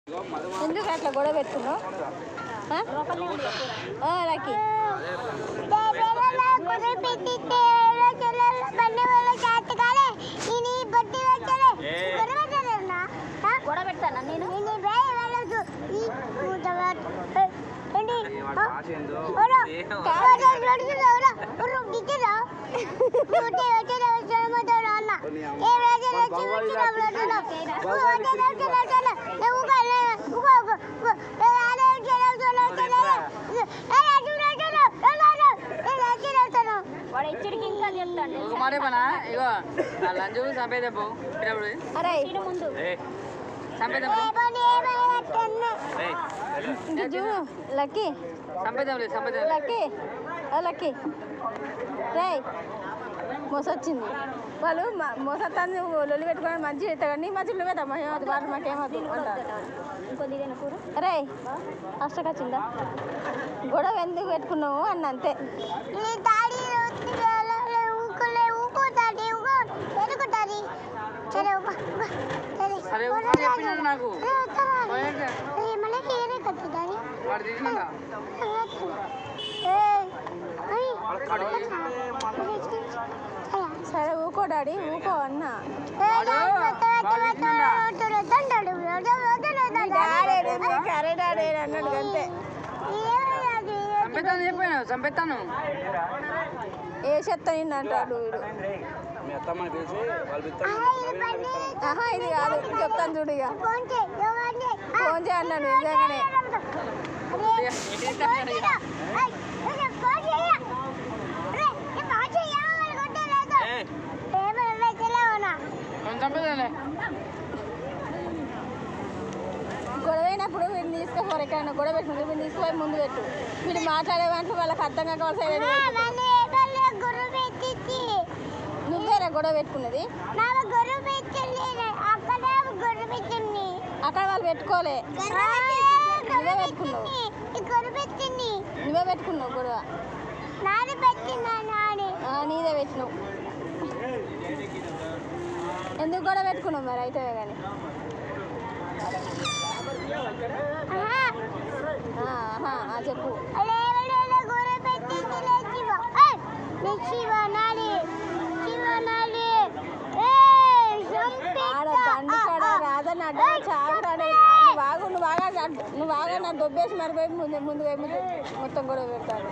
ఎందుకు అట్లా గొడవ పెట్టుకున్నావు లక్కీ? గొడవ పెడతాను నేను ఇగో లంచ్ చంపేదప్పు ముందు చూడు లక్కీ, లక్కీ లక్కీ రే మోసొచ్చింది. వాళ్ళు మోసొత్తాన్ని లొల్లి పెట్టుకొని మంచిగా అవుతా కానీ మంచిగా నువ్వేదమ్మా ఏమవుతుంది వాళ్ళు మాకేమవుతుంది అంటారు. రే అష్టకొచ్చిందా గొడవ ఎందుకు పెట్టుకున్నావు అన్న అంతే. నాకు సరే ఊకో డాడీ ఊకో అన్న. కరే డాడీ అన్నాడు అంతే. చంపేస్తాను ఏ చెత్త నిన్నంటాడు వీడు. ఇది కాదు చెప్తాను చూడు. ఇక ఫోన్ చేయన్నాడు నిజంగానే. గొడవైనప్పుడు వీడిని తీసుకుపోరు. ఎక్కడైనా గొడవ పెట్టినప్పుడు వీడిని తీసుకుపోయి ముందు పెట్టు. వీడు మాట్లాడేవాంటే వాళ్ళకి అర్థం కాక వాళ్ళ సైడ్ నువ్వేరా గొడవ పెట్టుకున్నది. అక్కడ వాళ్ళు పెట్టుకోలే, నువ్వే పెట్టుకున్నావు. నువ్వే పెట్టుకున్నావు గొడవ, నీదే పెట్టినావు. ఎందుకు గొడవ పెట్టుకున్నావు మరి అయితే కానీ? చెప్పు. రాదన్నాడు చాకుతాడే. నువ్వు బాగా నా దొబ్బేసి మరిపోయి ముందు వైపు మొత్తం గొడవ పెడతాడు.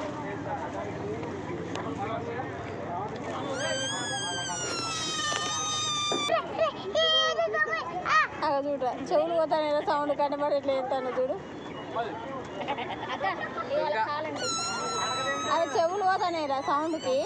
అలా చూడ చెవులు పోతాను ఏదో సౌండ్ కనబడి ఎట్లా చెప్తాను చూడు. అవి చెవులు పోతానే రా సౌండ్కి.